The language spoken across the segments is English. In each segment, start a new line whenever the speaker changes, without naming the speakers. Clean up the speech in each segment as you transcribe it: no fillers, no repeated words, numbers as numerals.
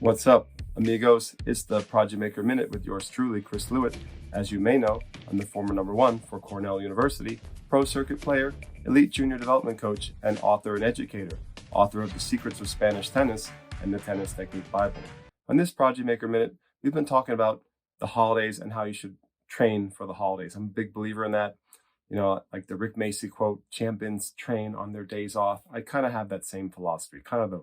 What's up, amigos? It's the Prodigy Maker Minute with yours truly, Chris Lewitt. As you may know, I'm the former #1 for Cornell University, pro circuit player, elite junior development coach, and author and educator, author of The Secrets of Spanish Tennis and the Tennis Technique Bible. On this Prodigy Maker Minute, we've been talking about the holidays and how you should train for the holidays. I'm a big believer in that. You know, like the Rick Macy quote, champions train on their days off. I kind of have that same philosophy, kind of the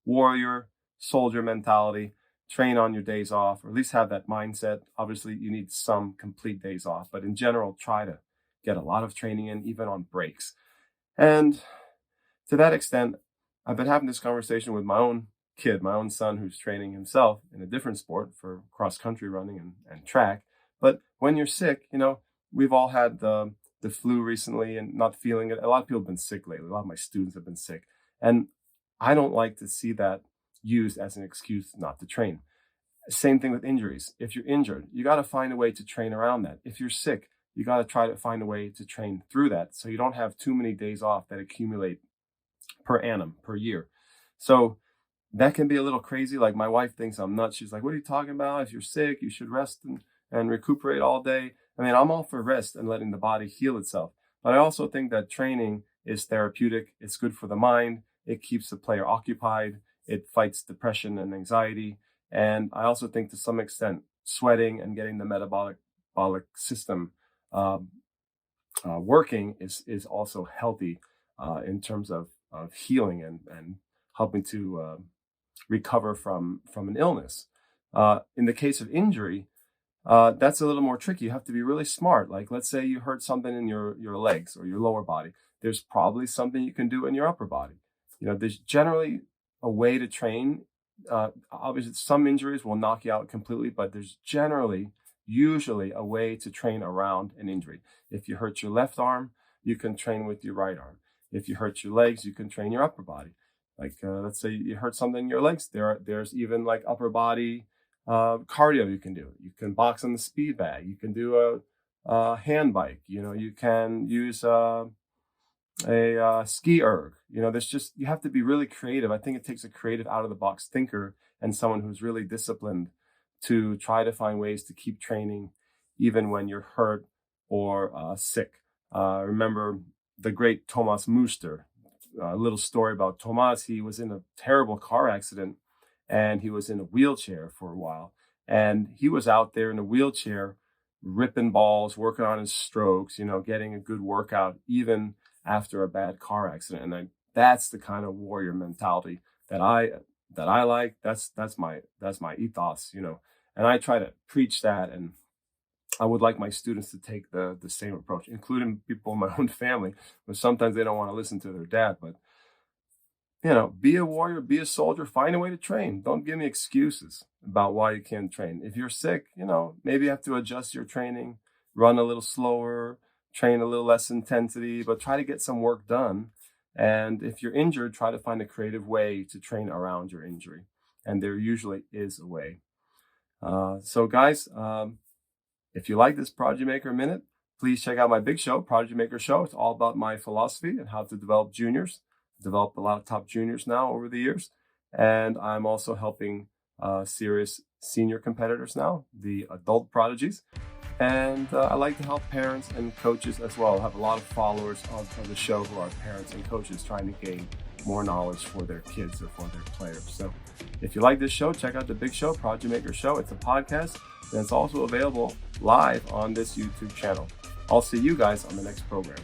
warrior, soldier mentality, train on your days off, or at least have that mindset. Obviously, you need some complete days off, but in general, try to get a lot of training in, even on breaks. And to that extent, I've been having this conversation with my own kid, my own son, who's training himself in a different sport for cross-country running and track. But when you're sick, you know, we've all had the flu recently and not feeling it. A lot of people have been sick lately. A lot of my students have been sick. And I don't like to see that used as an excuse not to train. Same thing with injuries. If you're injured, you got to find a way to train around that. If you're sick, you got to try to find a way to train through that so you don't have too many days off that accumulate per annum, per year. So that can be a little crazy. Like my wife thinks I'm nuts. She's like, what are you talking about? If you're sick, you should rest and recuperate all day. I mean, I'm all for rest and letting the body heal itself. But I also think that training is therapeutic. It's good for the mind. It keeps the player occupied. It fights depression and anxiety. And I also think to some extent, sweating and getting the metabolic system working is also healthy in terms of healing and helping to recover from an illness. In the case of injury, that's a little more tricky. You have to be really smart. Like, let's say you hurt something in your legs or your lower body. There's probably something you can do in your upper body. You know, there's generally a way to train. Obviously, some injuries will knock you out completely, but there's usually a way to train around an injury. If you hurt your left arm, you can train with your right arm. If you hurt your legs, you can train your upper body. Like, let's say you hurt something in your legs. There's even like upper body cardio you can do. You can box on the speed bag. You can do a hand bike. You know, you can use a ski erg. You know, you have to be really creative. I think it takes a creative, out of the box thinker and someone who's really disciplined to try to find ways to keep training even when you're hurt or sick. Remember the great Thomas Muster. A little story about Thomas. He was in a terrible car accident and he was in a wheelchair for a while. And he was out there in a wheelchair, ripping balls, working on his strokes, you know, getting a good workout, even after a bad car accident. And that's the kind of warrior mentality that I like. That's my ethos, you know, and I try to preach that. And I would like my students to take the same approach, including people in my own family, but sometimes they don't want to listen to their dad. But, you know, be a warrior, be a soldier, find a way to train. Don't give me excuses about why you can't train. If you're sick, you know, maybe you have to adjust your training, run a little slower, train a little less intensity, but try to get some work done. And if you're injured, try to find a creative way to train around your injury. And there usually is a way. So guys, if you like this Prodigy Maker Minute, please check out my big show, Prodigy Maker Show. It's all about my philosophy and how to develop juniors. I've developed a lot of top juniors now over the years. And I'm also helping serious senior competitors now, the adult prodigies. And I like to help parents and coaches as well. I have a lot of followers on the show who are parents and coaches trying to gain more knowledge for their kids or for their players. So if you like this show, check out the big show, Prodigy Maker Show. It's a podcast, and it's also available live on this YouTube channel. I'll see you guys on the next program.